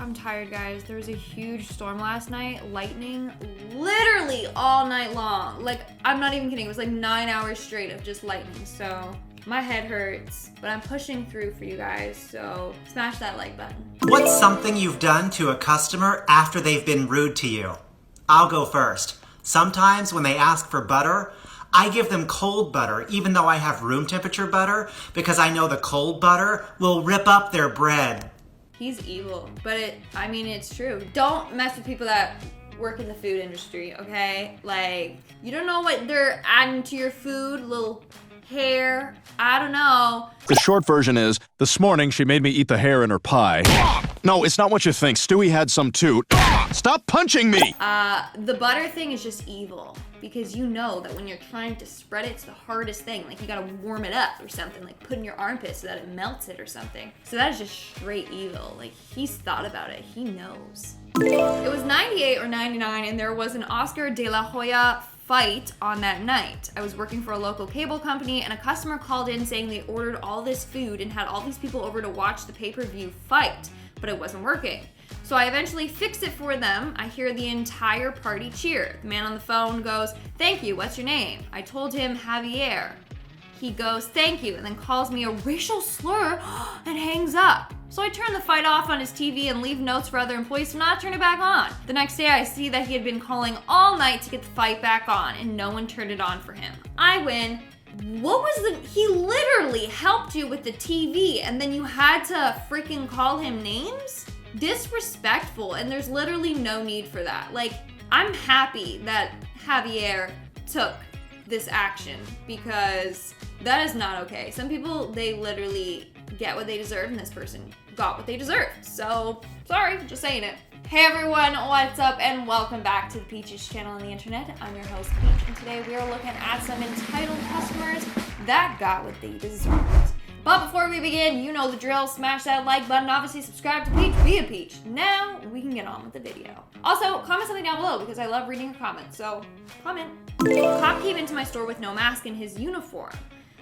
I'm tired, guys. There was a huge storm last night. Lightning literally all night long. Like, I'm not even kidding. It was like 9 hours straight of just lightning. So my head hurts, but I'm pushing through for you guys. So smash that like button. What's something you've done to a customer after they've been rude to you? I'll go first. Sometimes when they ask for butter, I give them cold butter, even though I have room temperature butter, because I know the cold butter will rip up their bread. He's evil, but it's true. Don't mess with people that work in the food industry, okay? Like, you don't know what they're adding to your food, little hair, I don't know. The short version is, this morning she made me eat the hair in her pie. No, it's not what you think. Stewie had some too. Stop punching me! The butter thing is just evil, because you know that when you're trying to spread it, it's the hardest thing. Like, you gotta warm it up or something, like put in your armpit so that it melts it or something. So that is just straight evil. Like, he's thought about it. He knows. It was 98 or 99, and there was an Oscar de la Hoya fight on that night. I was working for a local cable company, and a customer called in saying they ordered all this food and had all these people over to watch the pay-per-view fight, but it wasn't working. So I eventually fixed it for them. I hear the entire party cheer. The man on the phone goes, "Thank you, what's your name?" I told him Javier. He goes, "Thank you," and then calls me a racial slur and hangs up. So I turn the fight off on his TV and leave notes for other employees to not turn it back on. The next day I see that he had been calling all night to get the fight back on, and no one turned it on for him. I win. He literally helped you with the TV, and then you had to freaking call him names? Disrespectful, and there's literally no need for that. Like, I'm happy that Javier took this action, because that is not okay. Some people, they literally get what they deserve, and this person got what they deserved. So, sorry, just saying it. Hey everyone, what's up, and welcome back to the Peaches channel on the internet. I'm your host, Peach, and today we are looking at some entitled customers that got what they deserved. But before we begin, you know the drill. Smash that like button, obviously subscribe to Peach, be a Peach. Now, we can get on with the video. Also, comment something down below, because I love reading your comments, so comment. A cop came into my store with no mask in his uniform.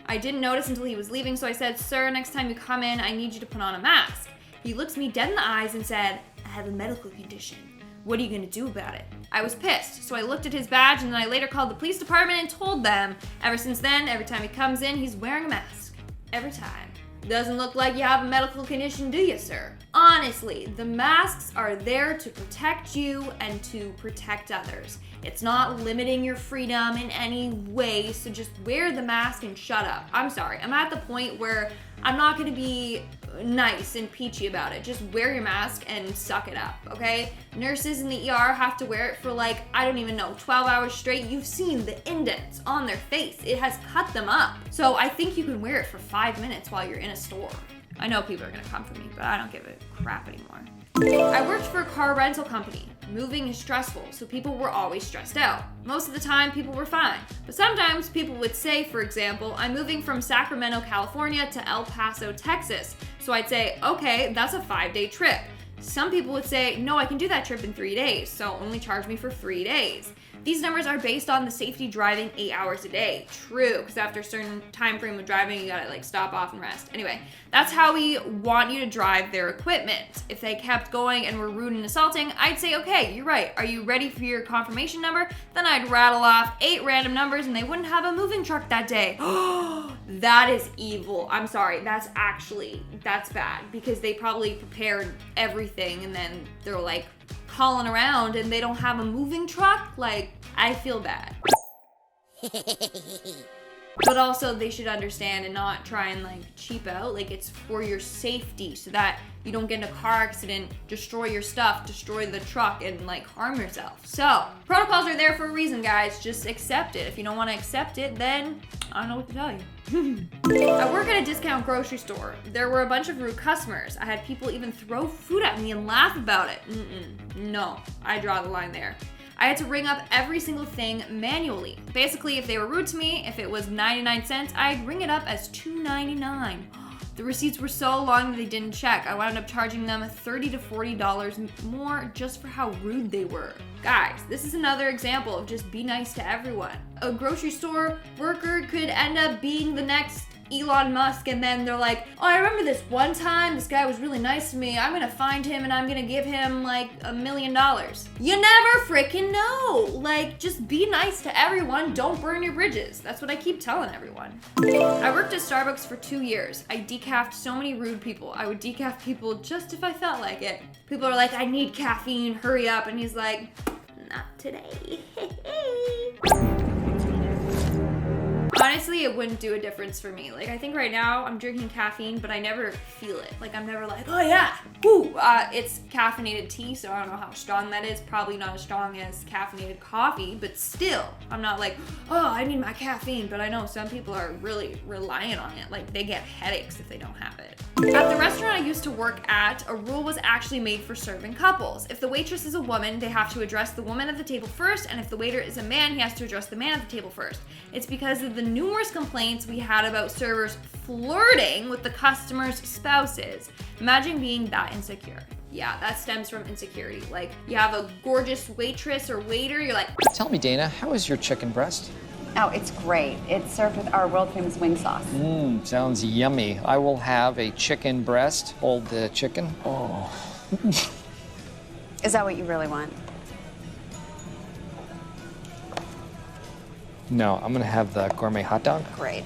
I didn't notice until he was leaving, so I said, "Sir, next time you come in, I need you to put on a mask." He looks me dead in the eyes and said, "I have a medical condition. What are you gonna do about it?" I was pissed, so I looked at his badge, and then I later called the police department and told them. Ever since then, every time he comes in, he's wearing a mask. Every time. Doesn't look like you have a medical condition, do you, sir? Honestly, the masks are there to protect you and to protect others. It's not limiting your freedom in any way, so just wear the mask and shut up. I'm sorry, I'm at the point where I'm not gonna be nice and peachy about it. Just wear your mask and suck it up, okay? Nurses in the ER have to wear it for like, I don't even know, 12 hours straight. You've seen the indents on their face. It has cut them up. So I think you can wear it for 5 minutes while you're in a store. I know people are gonna come for me, but I don't give a crap anymore. I worked for a car rental company. Moving is stressful, so people were always stressed out. Most of the time, people were fine. But sometimes people would say, for example, "I'm moving from Sacramento, California to El Paso, Texas." So I'd say, "Okay, that's a 5-day trip." Some people would say, "No, I can do that trip in 3 days, so only charge me for 3 days." These numbers are based on the safety driving 8 hours a day. True, because after a certain time frame of driving, you gotta like stop off and rest. Anyway, that's how we want you to drive their equipment. If they kept going and were rude and assaulting, I'd say, "Okay, you're right. Are you ready for your confirmation number?" Then I'd rattle off 8 random numbers and they wouldn't have a moving truck that day. That is evil. I'm sorry, that's bad, because they probably prepared everything and then they're like, calling around and they don't have a moving truck. Like, I feel bad. But also they should understand and not try and like cheap out. Like, it's for your safety so that you don't get in a car accident, destroy your stuff, destroy the truck, and like harm yourself. So protocols are there for a reason, guys. Just accept it. If you don't want to accept it, then I don't know what to tell you. I work at a discount grocery store. There were a bunch of rude customers. I had people even throw food at me and laugh about it. No, I draw the line there. I had to ring up every single thing manually. Basically, if they were rude to me, if it was 99 cents, I'd ring it up as $2.99. The receipts were so long that they didn't check. I wound up charging them $30 to $40 more just for how rude they were. Guys, this is another example of just be nice to everyone. A grocery store worker could end up being the next Elon Musk, and then they're like, oh, I remember this one time, this guy was really nice to me. I'm gonna find him and I'm gonna give him like $1 million. You never freaking know. Like, just be nice to everyone. Don't burn your bridges. That's what I keep telling everyone. I worked at Starbucks for 2 years. I decafed so many rude people. I would decaf people just if I felt like it. People are like, I need caffeine, hurry up. And he's like, not today. Honestly, it wouldn't do a difference for me. Like, I think right now I'm drinking caffeine, but I never feel it. Like, I'm never like, oh yeah, woo. It's caffeinated tea, so I don't know how strong that is. Probably not as strong as caffeinated coffee, but still, I'm not like, oh, I need my caffeine. But I know some people are really reliant on it. Like, they get headaches if they don't have it. At the restaurant I used to work at, a rule was actually made for serving couples. If the waitress is a woman, they have to address the woman at the table first, and if the waiter is a man, he has to address the man at the table first. It's because of the numerous complaints we had about servers flirting with the customers' spouses. Imagine being that insecure. Yeah, that stems from insecurity. Like, you have a gorgeous waitress or waiter, you're like, Tell me, Dana, how is your chicken breast? Oh, it's great. It's served with our world-famous wing sauce. Sounds yummy. I will have a chicken breast. Hold the chicken. Oh. Is that what you really want? No, I'm gonna have the gourmet hot dog. Great.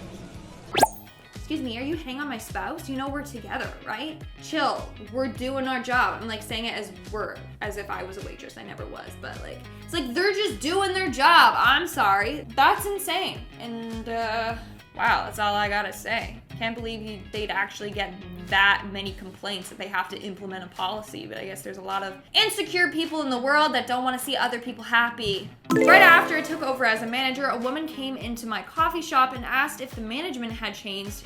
excuse me, are you hitting on my spouse? You know we're together, right? Chill, we're doing our job. I'm like saying it as if I was a waitress. I never was, but like, it's like they're just doing their job. I'm sorry. That's insane. And wow, that's all I gotta say. Can't believe they'd actually get that many complaints that they have to implement a policy, but I guess there's a lot of insecure people in the world that don't want to see other people happy. Right after I took over as a manager, a woman came into my coffee shop and asked if the management had changed.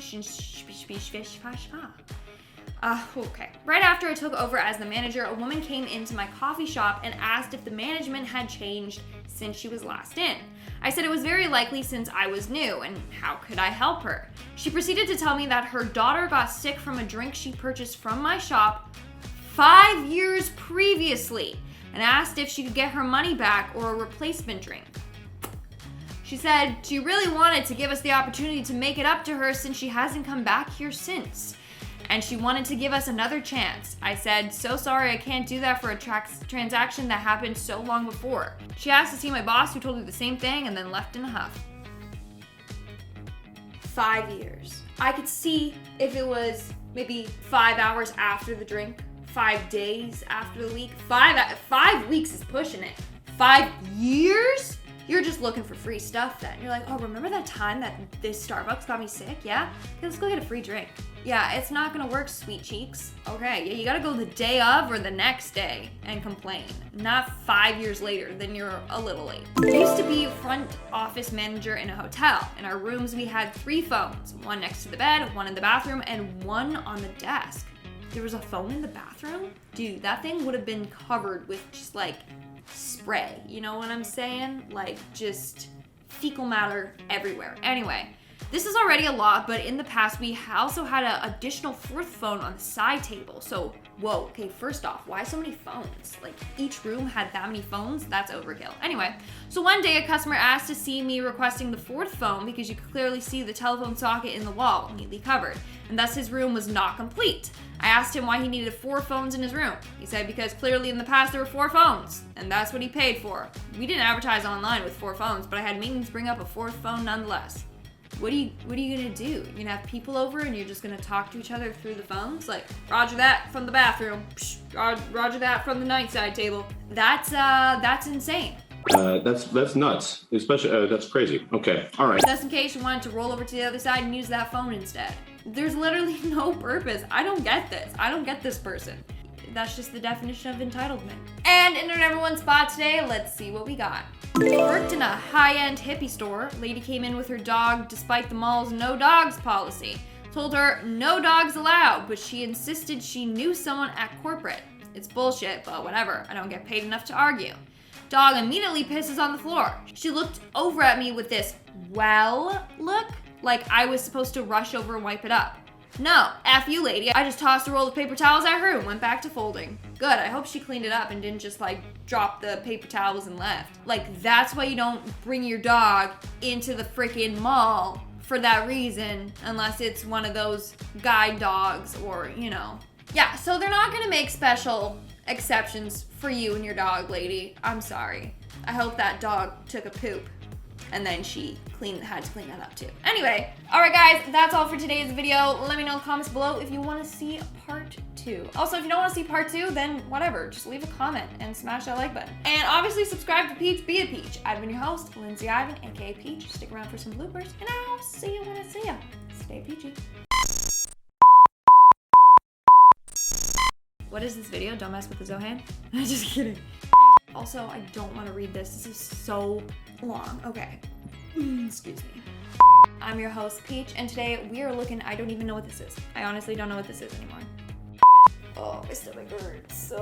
Okay. Right after I took over as the manager, a woman came into my coffee shop and asked if the management had changed since she was last in. I said it was very likely since I was new, and how could I help her? She proceeded to tell me that her daughter got sick from a drink she purchased from my shop 5 years previously, and asked if she could get her money back or a replacement drink. She said she really wanted to give us the opportunity to make it up to her since she hasn't come back here since. And she wanted to give us another chance. I said, so sorry, I can't do that for a transaction that happened so long before. She asked to see my boss, who told her the same thing, and then left in a huff. 5 years. I could see if it was maybe 5 hours after the drink, 5 days after the week. 5 weeks is pushing it. 5 years? You're just looking for free stuff then. You're like, oh, remember that time that this Starbucks got me sick? Yeah? Okay, let's go get a free drink. Yeah, it's not gonna work, sweet cheeks. Okay, yeah, you gotta go the day of or the next day and complain. Not 5 years later, then you're a little late. I used to be a front office manager in a hotel. In our rooms, we had 3 phones. One next to the bed, one in the bathroom, and one on the desk. There was a phone in the bathroom? Dude, that thing would have been covered with just like spray. You know what I'm saying? Like just fecal matter everywhere. Anyway. This is already a lot, but in the past, we also had an additional 4th phone on the side table. So, whoa, okay, first off, why so many phones? Like, each room had that many phones? That's overkill. Anyway, so one day a customer asked to see me requesting the 4th phone because you could clearly see the telephone socket in the wall, neatly covered, and thus his room was not complete. I asked him why he needed 4 phones in his room. He said because clearly in the past there were 4 phones, and that's what he paid for. We didn't advertise online with 4 phones, but I had maintenance bring up a 4th phone nonetheless. What are you gonna do? You're gonna have people over and you're just gonna talk to each other through the phones? Like, roger that from the bathroom. Psh, roger that from the nightside table. That's insane. That's nuts. Especially, that's crazy. Okay, all right. Just in case you wanted to roll over to the other side and use that phone instead. There's literally no purpose. I don't get this. I don't get this person. That's just the definition of entitlement. And in our number 1 spot today, let's see what we got. Worked in a high-end hippie store. Lady came in with her dog despite the mall's no dogs policy. Told her no dogs allowed, but she insisted she knew someone at corporate. It's bullshit, but whatever. I don't get paid enough to argue. Dog immediately pisses on the floor. She looked over at me with this well look, like I was supposed to rush over and wipe it up. No, F you, lady. I just tossed a roll of paper towels at her and went back to folding. Good, I hope she cleaned it up and didn't just like drop the paper towels and left. Like, that's why you don't bring your dog into the freaking mall for that reason, unless it's one of those guide dogs or, you know. Yeah, so they're not gonna make special exceptions for you and your dog, lady. I'm sorry. I hope that dog took a poop and then she had to clean that up too. Anyway, all right guys, that's all for today's video. Let me know in the comments below if you want to see part 2. Also, if you don't want to see part 2, then whatever, just leave a comment and smash that like button. And obviously subscribe to Peach Be a Peach. I've been your host, Lindsay Ivan, aka Peach. Stick around for some bloopers, and I'll see you when I see ya. Stay peachy. What is this video? Don't mess with the Zohan? Just kidding. Also, I don't want to read this. This is so long. Okay. Excuse me. I'm your host, Peach, and today we are looking, I don't even know what this is. I honestly don't know what this is anymore. Oh, my stomach hurts.